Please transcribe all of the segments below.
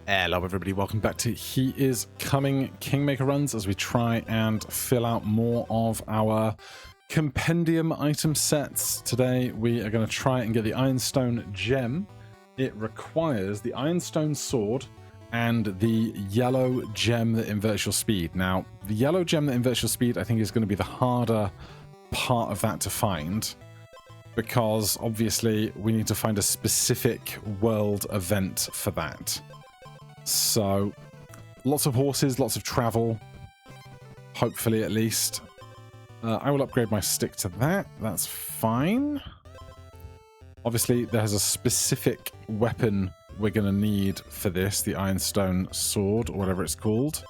Hello everybody, welcome back to He Is Coming Kingmaker runs as we try and fill out more of our compendium item sets. Today we are going to try and get the Ironstone gem. It requires the Ironstone sword and the yellow gem that inverts your speed. Now, the yellow gem that inverts your speed I think is going to be the harder part of that to find, because obviously we need to find a specific world event for that. So, lots of horses, lots of travel, hopefully at least. I will upgrade my stick to that, that's fine. Obviously, there's a specific weapon we're going to need for this, the Ironstone sword, or whatever it's called.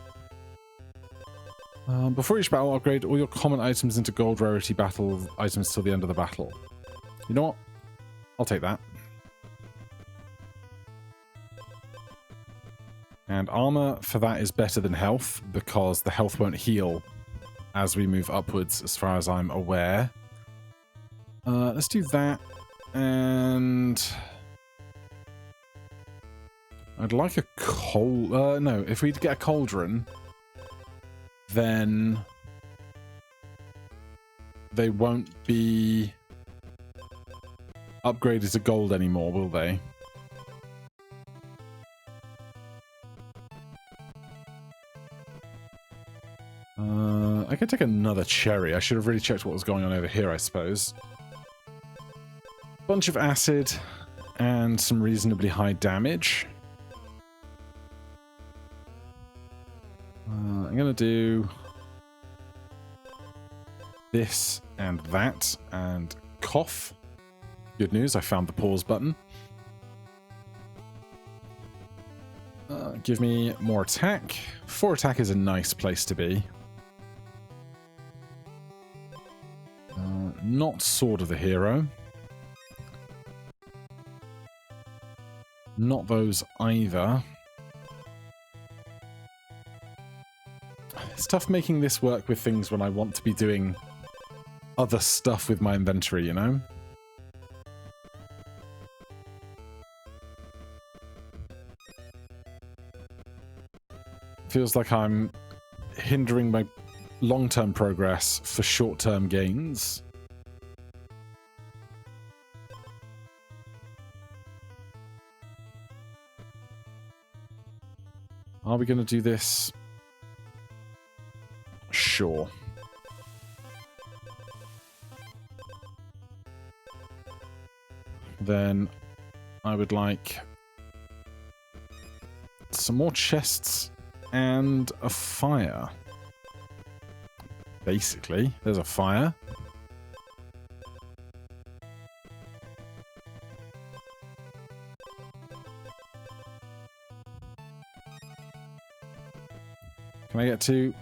Before each battle, upgrade all your common items into gold rarity battle items till the end of the battle. You know what? I'll take that. And armor for that is better than health, because the health won't heal as we move upwards, as far as I'm aware. Let's do that. And I'd like a no, if we get a cauldron, then they won't be upgraded to gold anymore, will they? I could take another cherry. I should have really checked what was going on over here, I suppose. Bunch of acid and some reasonably high damage. I'm going to do this and that and cough. Good news, I found the pause button. Give me more attack. 4 attack is a nice place to be. Not Sword of the Hero. Not those either. It's tough making this work with things when I want to be doing other stuff with my inventory, you know? Feels like I'm hindering my long-term progress for short-term gains. Are we going to do this? Sure. Then I would like some more chests and a fire. Basically, there's a fire. Can I get to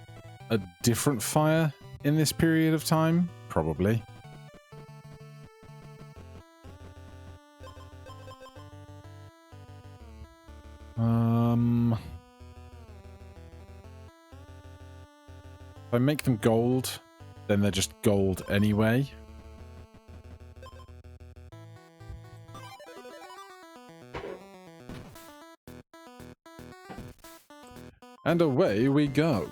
a different fire in this period of time? Probably. If I make them gold, then they're just gold anyway. And away we go.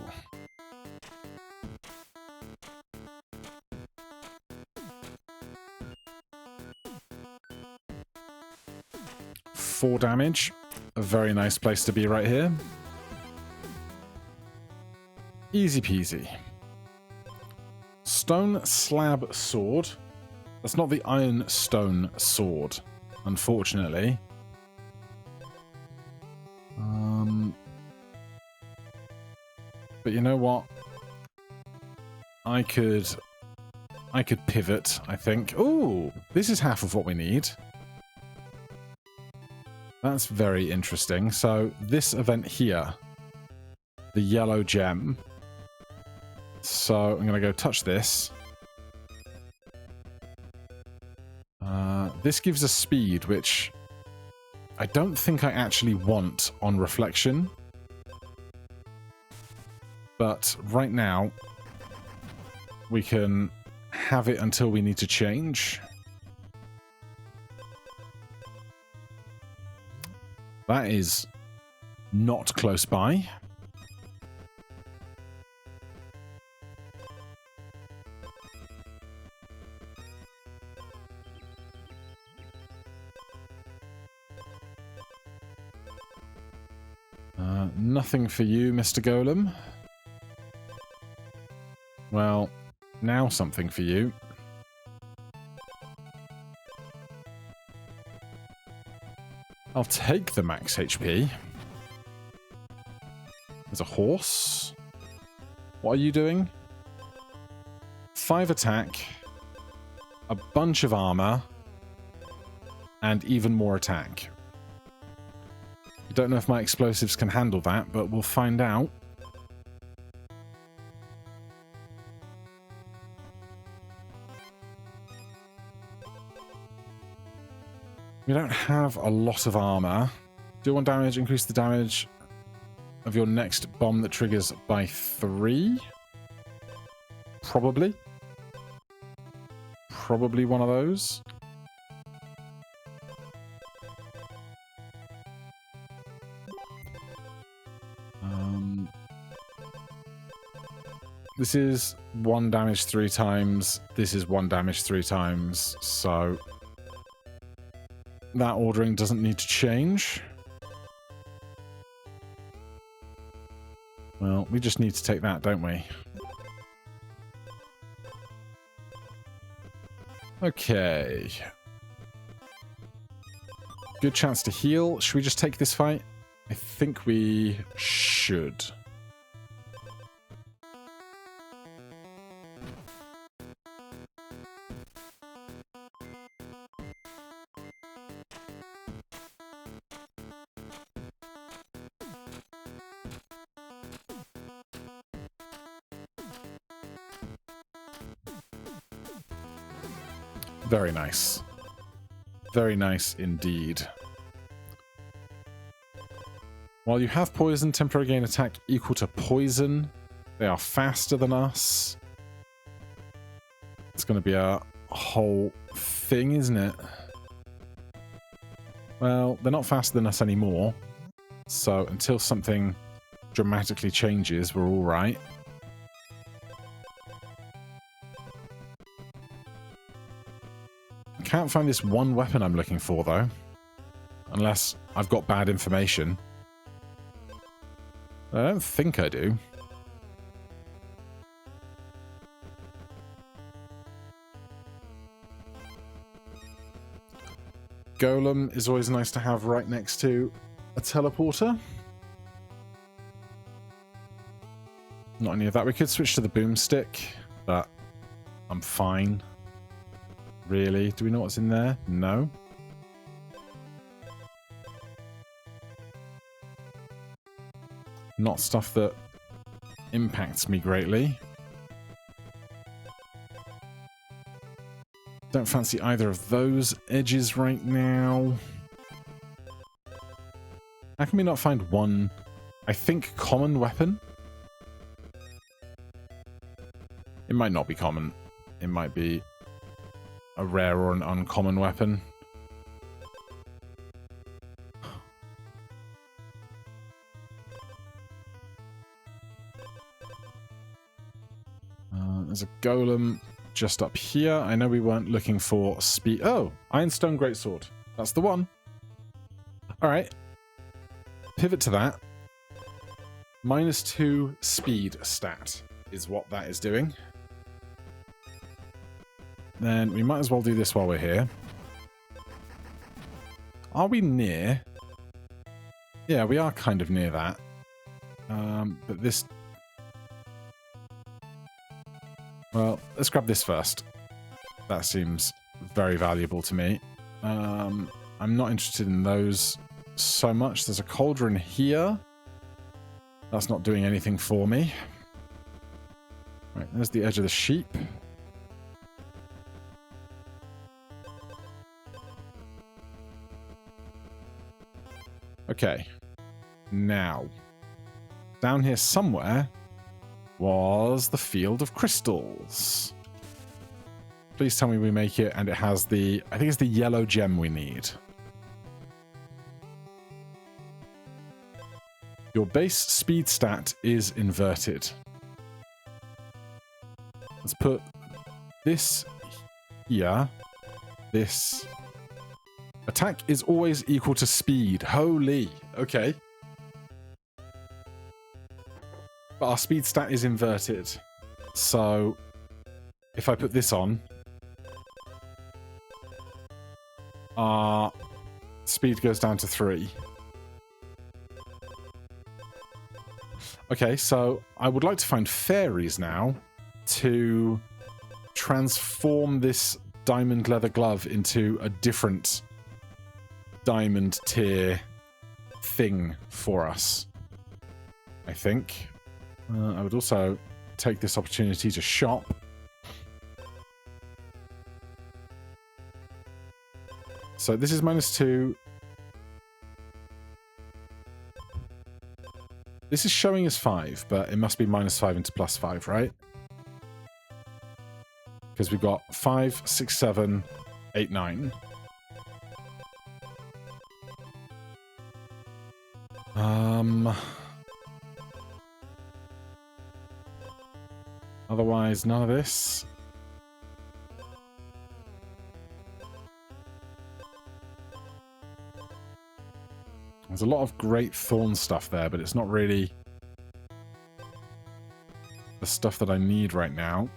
Four damage. A very nice place to be right here. Easy peasy. Stone slab sword. That's not the Ironstone sword, unfortunately. But you know what? I could pivot, I think. Ooh, this is half of what we need. That's very interesting. So this event here, the yellow gem. So I'm going to go touch this. This gives us speed, which I don't think I actually want on reflection. But right now, we can have it until we need to change. That is not close by. Nothing for you, Mr. Golem. Well, now something for you. I'll take the max HP. There's a horse. What are you doing? 5 attack, a bunch of armor, and even more attack. I don't know if my explosives can handle that, but we'll find out. We don't have a lot of armor. Do 1 damage, increase the damage of your next bomb that triggers by 3. Probably. Probably one of those. This is 1 damage 3 times. This is 1 damage 3 times. So that ordering doesn't need to change. Well, we just need to take that, don't we? Okay. Good chance to heal. Should we just take this fight? I think we should. Very nice. Very nice indeed. While you have poison, temporary gain attack equal to poison. They are faster than us. It's going to be a whole thing, isn't it? Well, they're not faster than us anymore. So until something dramatically changes, we're all right. Can't find this one weapon I'm looking for, though. Unless I've got bad information. I don't think I do. Golem is always nice to have right next to a teleporter. Not any of that. We could switch to the boomstick, but I'm fine. Really? Do we know what's in there? No. Not stuff that impacts me greatly. Don't fancy either of those edges right now. How can we not find one, I think, common weapon? It might not be common. It might be a rare or an uncommon weapon. There's a golem just up here. I know we weren't looking for speed. Oh, Ironstone Greatsword. That's the one. All right. Pivot to that. -2 speed stat is what that is doing. Then we might as well do this while we're here. Are we near? Yeah, we are kind of near that. But this... Well, let's grab this first. That seems very valuable to me. I'm not interested in those so much. There's a cauldron here. That's not doing anything for me. Right, there's the edge of the sheep. Okay. Now, down here somewhere was the Field of Crystals. Please tell me we make it and it has the... I think it's the yellow gem we need. Your base speed stat is inverted. Let's put this here. This. Attack is always equal to speed. Holy. Okay. But our speed stat is inverted. So, if I put this on, our speed goes down to 3. Okay, so I would like to find fairies now to transform this diamond leather glove into a different diamond tier thing for us, I think. I would also take this opportunity to shop. So this is -2. This is showing as 5, but it must be -5 into +5, right? Because we've got 5, 6, 7, 8, 9. Otherwise, none of this. There's a lot of great thorn stuff there, but it's not really the stuff that I need right now.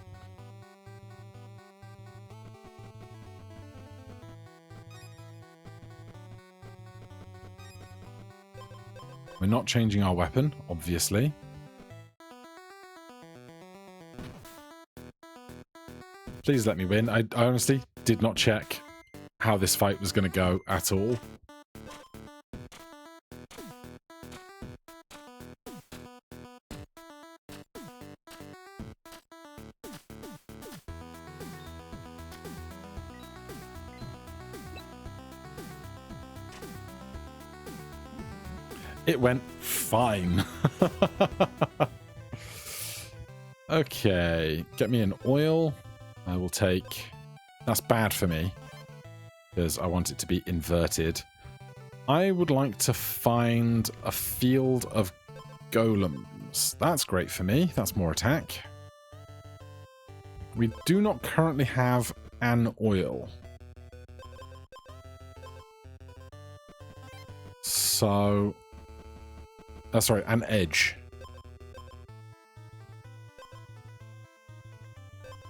We're not changing our weapon, obviously. Please let me win. I honestly did not check how this fight was going to go at all. It went fine. Okay, get me an oil. I will take... That's bad for me, because I want it to be inverted. I would like to find a field of golems. That's great for me. That's more attack. We do not currently have an oil. So... sorry, an edge.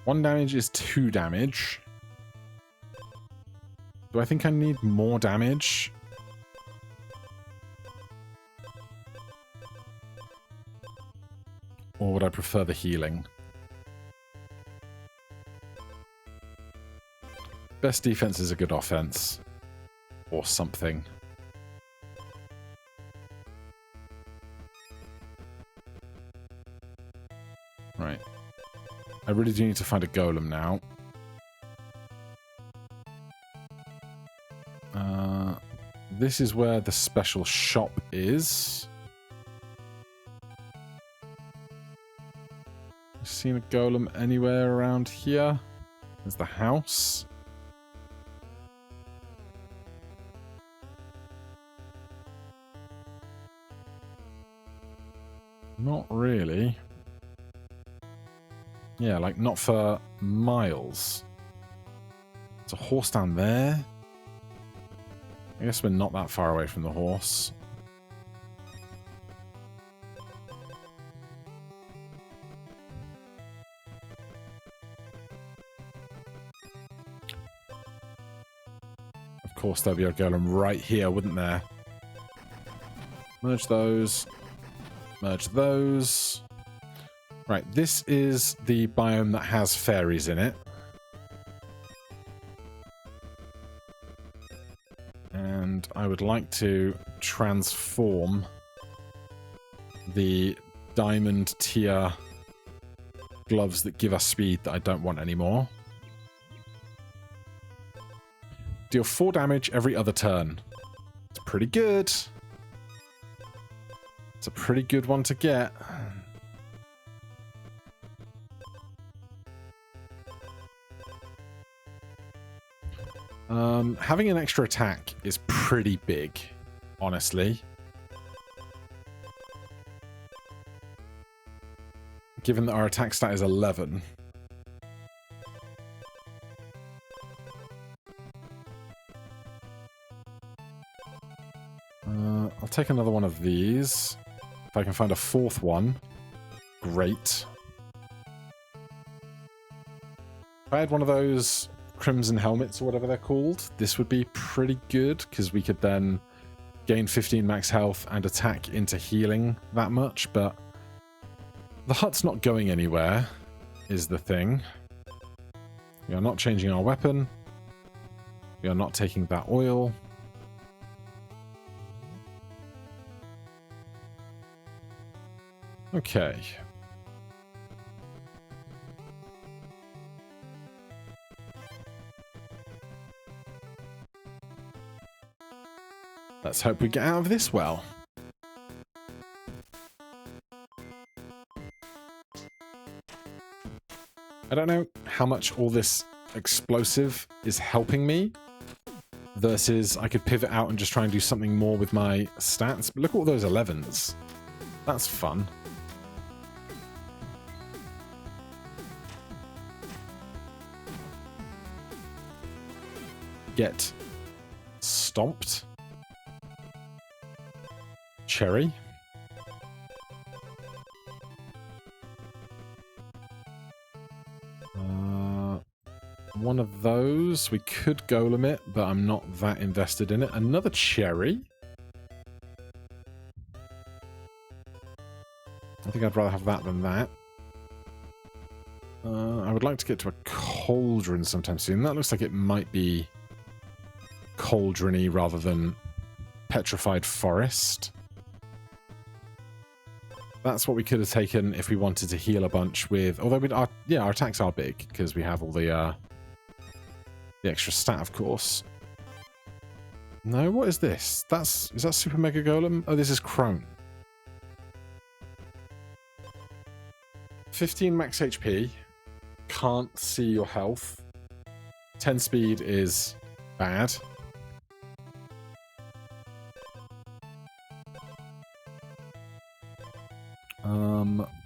1 damage is 2 damage. Do I think I need more damage? Or would I prefer the healing? Best defense is a good offense. Or something. Right. I really do need to find a golem now. This is where the special shop is. Seen a golem anywhere around here? There's the house. Not really. Yeah, like not for miles. There's a horse down there. I guess we're not that far away from the horse. Of course, there'll be a golem right here, wouldn't there? Merge those. Merge those. Right, this is the biome that has fairies in it. And I would like to transform the diamond tier gloves that give us speed that I don't want anymore. Deal 4 damage every other turn. It's pretty good. It's a pretty good one to get. Having an extra attack is pretty big, honestly. given that our attack stat is 11. I'll take another one of these. If I can find a fourth one, great. If I had one of those crimson helmets or whatever they're called, this would be pretty good, because we could then gain 15 max health and attack into healing that much, but the hut's not going anywhere, is the thing. We are not changing our weapon. We are not taking that oil. Okay. Let's hope we get out of this well. I don't know how much all this explosive is helping me versus I could pivot out and just try and do something more with my stats. But look at all those 11s. That's fun. Get stomped. Cherry. One of those. We could golem it, but I'm not that invested in it. Another cherry. I think I'd rather have that than that. I would like to get to a cauldron sometime soon. That looks like it might be cauldron-y rather than petrified forest. That's what we could have taken if we wanted to heal a bunch with... Although, our attacks are big, because we have all the extra stat, of course. No, what is this? Is that Super Mega Golem? Oh, this is Crone. 15 max HP. Can't see your health. 10 speed is bad.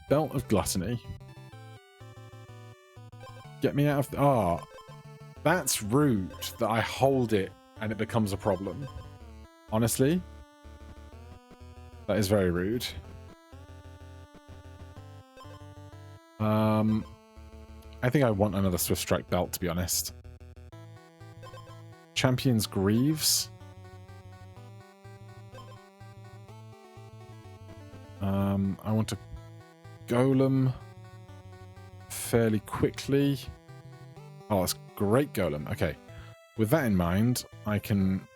Belt of Gluttony. Get me out of... that's rude that I hold it and it becomes a problem. Honestly. That is very rude. I think I want another Swift Strike belt, to be honest. Champion's Greaves. I want to golem fairly quickly. Oh, that's great golem. Okay. With that in mind, I can...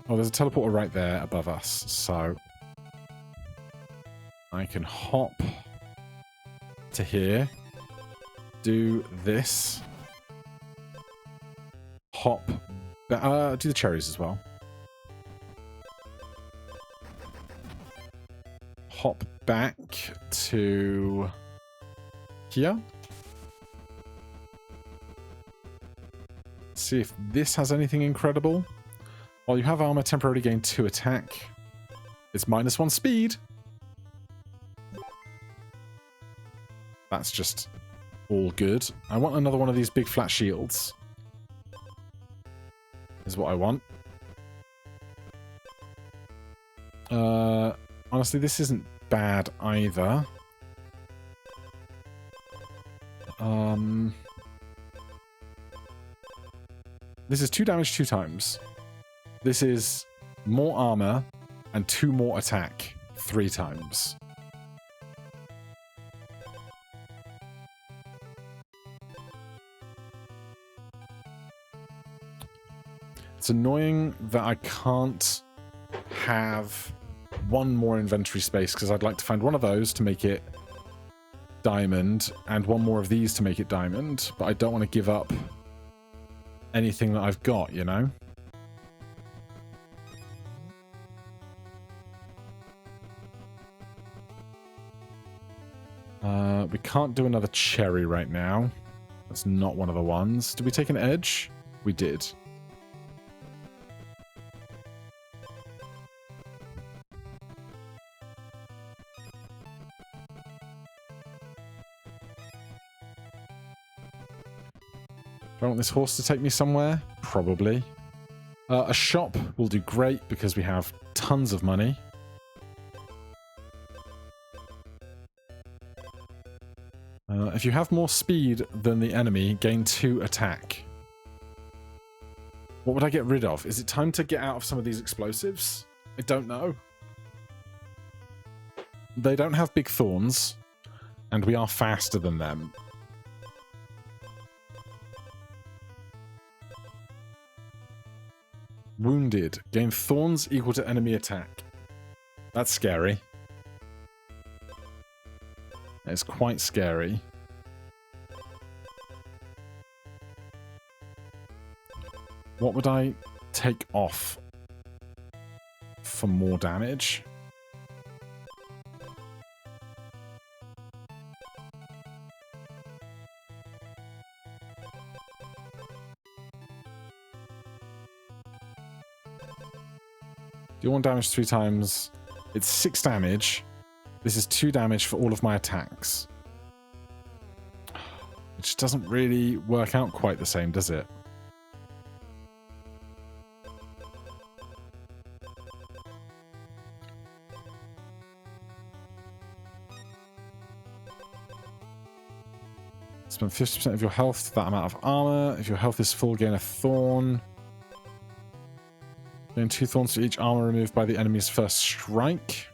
Oh, there's a teleporter right there above us, so... I can hop to here. Do this. Hop... do the cherries as well. Hop back to... here. See if this has anything incredible. While you have armor, temporarily gain 2 attack. It's -1 speed. That's just all good. I want another one of these big flat shields. Is what I want. Honestly, this isn't bad either. This is 2 damage 2 times. This is more armor and 2 more attack 3 times. It's annoying that I can't have one more inventory space because I'd like to find one of those to make it diamond and one more of these to make it diamond, but I don't want to give up anything that I've got, you know? We can't do another cherry right now. That's not one of the ones. Did we take an edge? We did. Do I want this horse to take me somewhere? Probably. A shop will do great because we have tons of money. If you have more speed than the enemy, gain 2 attack. What would I get rid of? Is it time to get out of some of these explosives? I don't know. They don't have big thorns, and we are faster than them. Wounded. Gain thorns equal to enemy attack. That's scary. It's quite scary. What would I take off for more damage? Deal 1 damage 3 times. It's 6 damage. This is 2 damage for all of my attacks. Which doesn't really work out quite the same, does it? Spend 50% of your health to that amount of armor. If your health is full, gain a thorn. Gain 2 thorns to each armor removed by the enemy's first strike.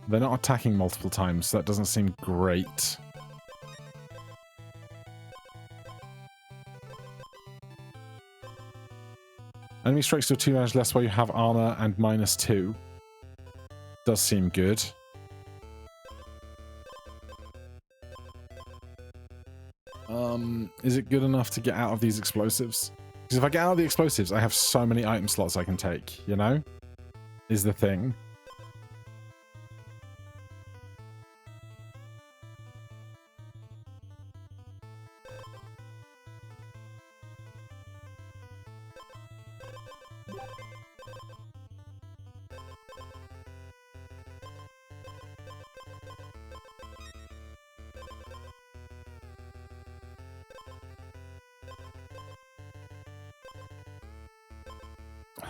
They're not attacking multiple times, so that doesn't seem great. Enemy strikes do 2 damage less while you have armor and -2. Does seem good. Is it good enough to get out of these explosives? Because if I get out of the explosives, I have so many item slots I can take, you know? Is the thing.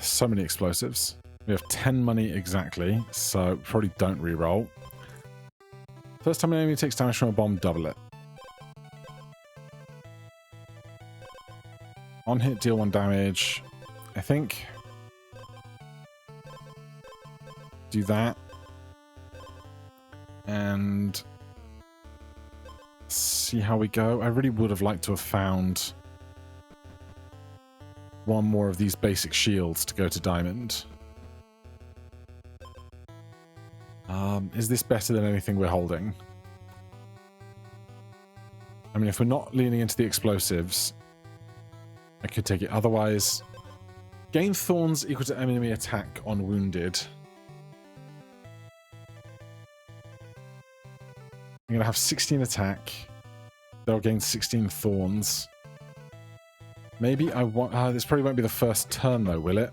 So many explosives. We have 10 money exactly, so probably don't reroll. First time an enemy takes damage from a bomb, double it. On hit, deal 1 damage. I think. Do that. And see how we go. I really would have liked to have found one more of these basic shields to go to diamond. Is this better than anything we're holding? I mean, if we're not leaning into the explosives, I could take it. Otherwise, gain thorns equal to enemy attack on wounded. I'm going to have 16 attack. They'll gain 16 thorns. Maybe I want... this probably won't be the first turn, though, will it?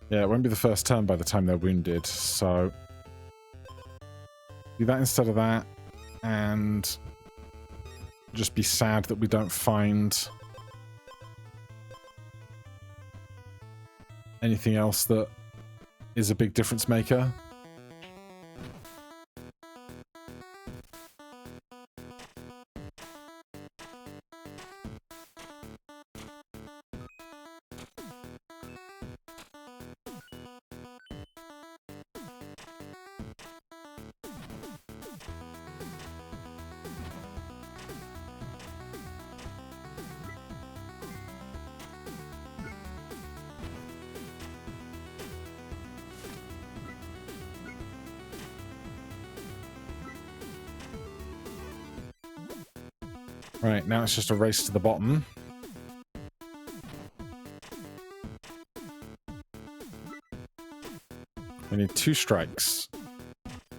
Yeah, it won't be the first turn by the time they're wounded, so... do that instead of that, and... just be sad that we don't find... anything else that is a big difference maker. Right, now it's just a race to the bottom. We need 2 strikes.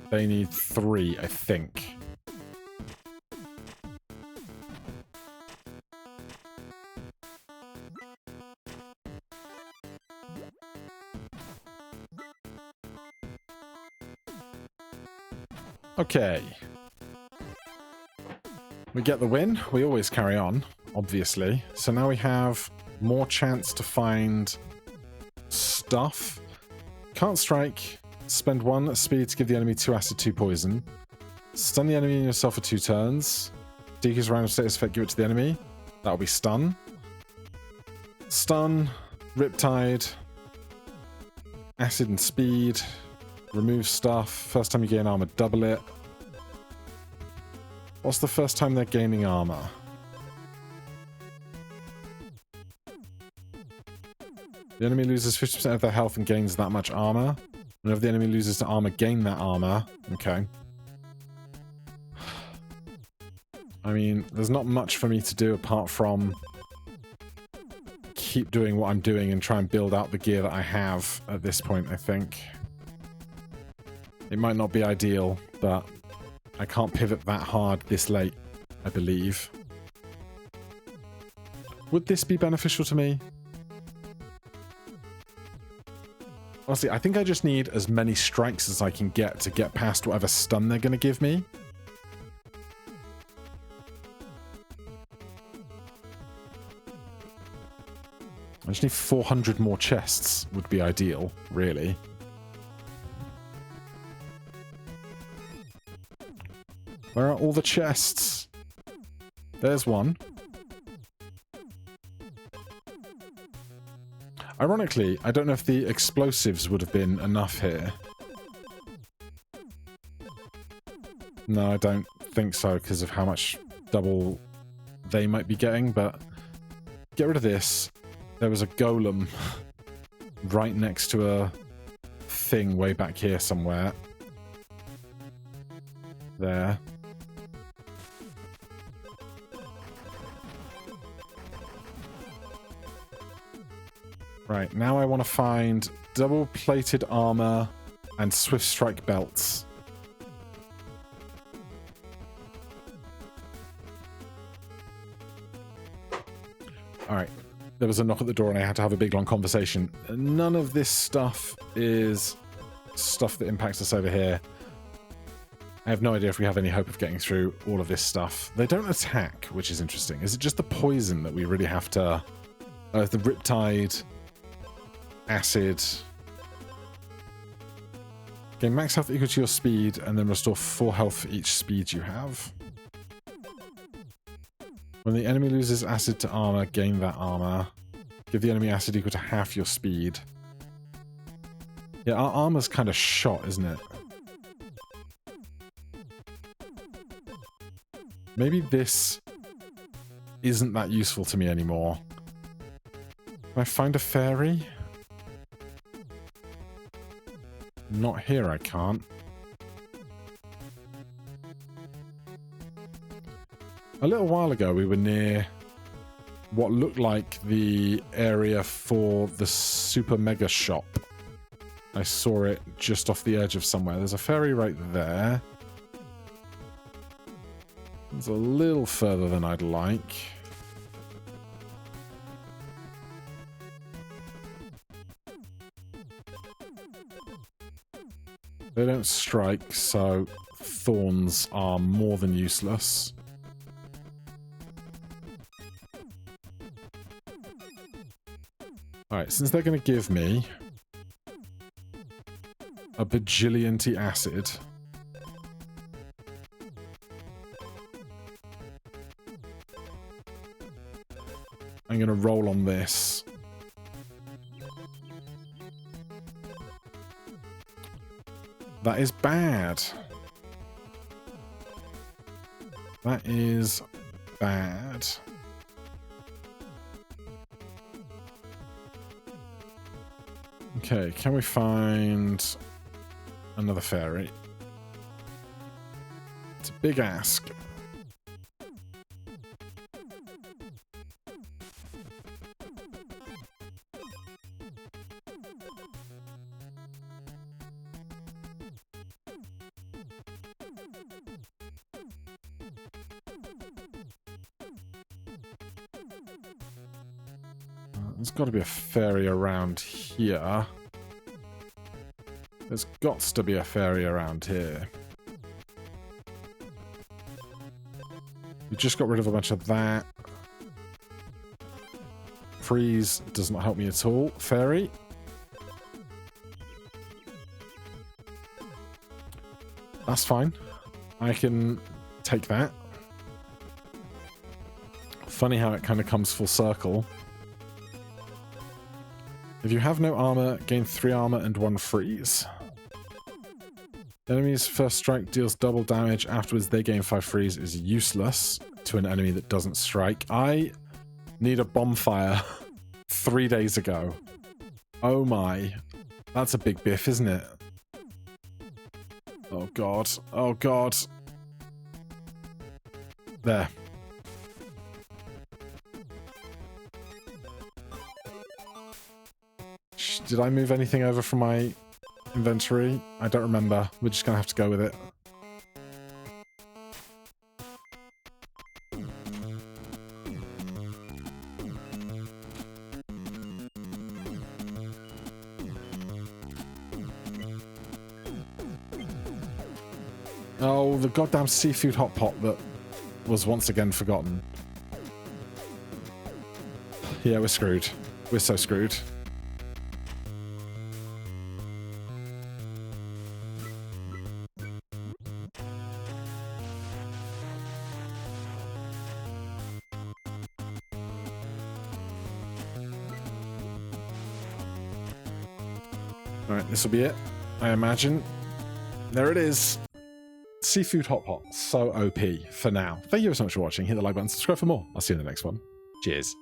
They need 3, I think. Okay. We get the win. We always carry on, obviously. So now we have more chance to find stuff. Can't strike. Spend 1 speed to give the enemy 2 acid, 2 poison. Stun the enemy and yourself for 2 turns. Decrease random status effect, give it to the enemy. That'll be stun. Stun. Riptide. Acid and speed. Remove stuff. First time you gain armor, double it. What's the first time they're gaining armor? The enemy loses 50% of their health and gains that much armor. Whenever the enemy loses to armor, gain that armor. Okay. I mean, there's not much for me to do apart from keep doing what I'm doing and try and build out the gear that I have at this point, I think. It might not be ideal, but I can't pivot that hard this late, I believe. Would this be beneficial to me? Honestly, I think I just need as many strikes as I can get to get past whatever stun they're going to give me. I just need 400 more chests would be ideal, really. Where are all the chests? There's one. Ironically, I don't know if the explosives would have been enough here. No, I don't think so because of how much double they might be getting, but get rid of this. There was a golem right next to a thing way back here somewhere. There. Right, now I want to find double-plated armor and swift strike belts. Alright, there was a knock at the door and I had to have a big long conversation. None of this stuff is stuff that impacts us over here. I have no idea if we have any hope of getting through all of this stuff. They don't attack, which is interesting. Is it just the poison that we really have to... the Riptide... Acid. Gain max health equal to your speed, and then restore 4 health for each speed you have. When the enemy loses acid to armor, gain that armor. Give the enemy acid equal to half your speed. Yeah, our armor's kind of shot, isn't it? Maybe this isn't that useful to me anymore. Can I find a fairy? Not here, I can't. A little while ago, we were near what looked like the area for the super mega shop. I saw it just off the edge of somewhere. There's a ferry right there. It's a little further than I'd like. They don't strike, so thorns are more than useless. Alright, since they're going to give me a bajillion acid, I'm going to roll on this. That is bad. That is bad. Okay, can we find another fairy? It's a big ask. There's got to be a fairy around here. There's got to be a fairy around here. We just got rid of a bunch of that. Freeze does not help me at all. Fairy. That's fine. I can take that. Funny how it kind of comes full circle. If you have no armor, gain 3 armor and 1 freeze. Enemy's first strike deals double damage. Afterwards, they gain 5 freeze is useless to an enemy that doesn't strike. I need a bonfire 3 days ago. Oh my. That's a big biff, isn't it? Oh god. Oh god. There. Did I move anything over from my inventory? I don't remember. We're just gonna have to go with it. Oh, the goddamn seafood hot pot that was once again forgotten. Yeah, we're screwed. We're so screwed. Alright, this will be it, I imagine. There it is. Seafood hot pot. So OP for now. Thank you so much for watching. Hit the like button, subscribe for more. I'll see you in the next one. Cheers.